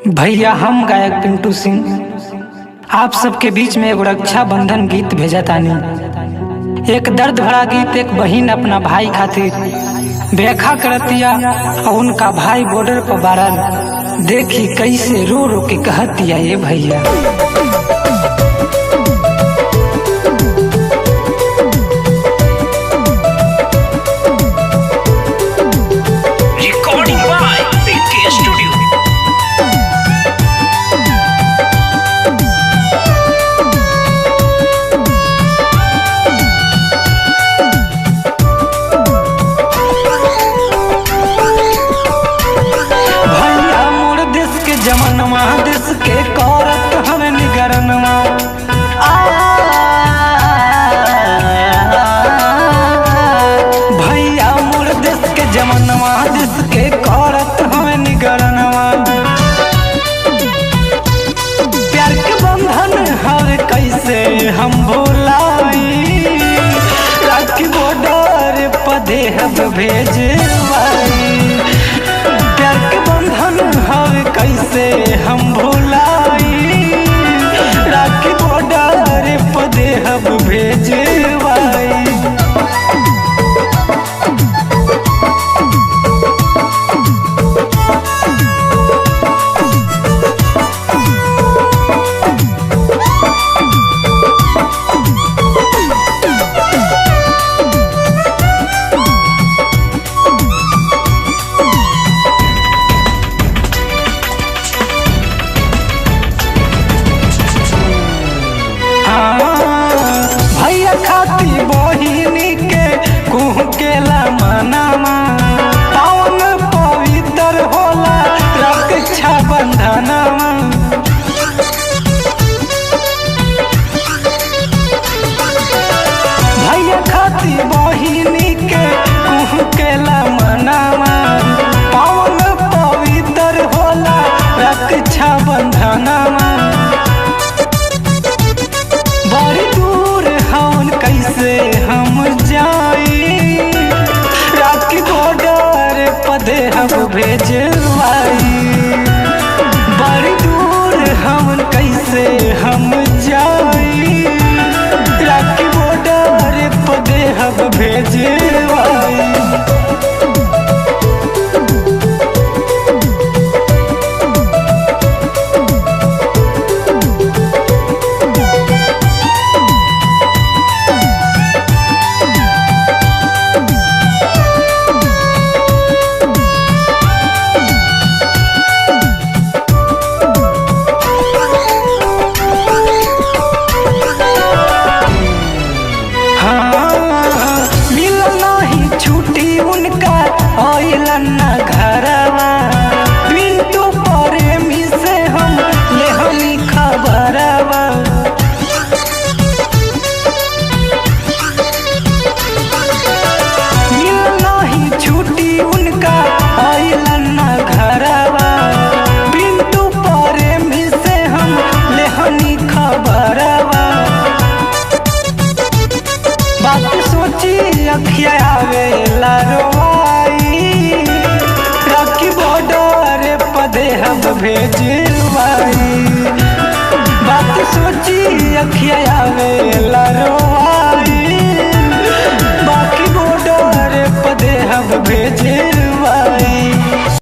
भैया हम गायक पिंटू सिंह आप सबके बीच में एक रक्षाबंधन गीत भेजा तानी। एक दर्द भरा गीत एक बहिन अपना भाई खातिर बेखा करतिया और उनका भाई बॉर्डर पर बारल देखी कैसे रो रो के कहतिया ये भैया। जमनवा देश के करत हमें निगरनवा भैया मोर देश के जमनवा देश के करत हमें निगरनवा। प्यार के बंधन हर कैसे हम भुलाई राखी बॉर्डर पदे हम भेजवाई। प्यार के बंधन हर कैसे हम भुलाई राखी बॉर्डर पदे हम भेजवाई। खाती बहिनी के कुह केला मनामा पावन पवित्र होला रक्षा बंधनमा। भैया खाती बहिनी के कुह केला मनामा पावन पवित्र होला रक्षा बंधनमा। बड़ी दूर हवन कैसे हम जाई राखी बॉर्डर पदे हम भेजवाई। बड़ी दूर हवन कैसे हम जाई राखी बॉर्डर पदे हम भेजवाई। न घरवा पिंटू प्रेमी से हम लेहनी खबरवा। मिलना ही छुट्टी उनका आइलन न घरवा पिंटू प्रेमी से हम लेहनी खबरवा। बात सोची अखिया आवेला राखी बॉर्डर पदे हम भेजवाई। बात सोची अखिया आवेला रो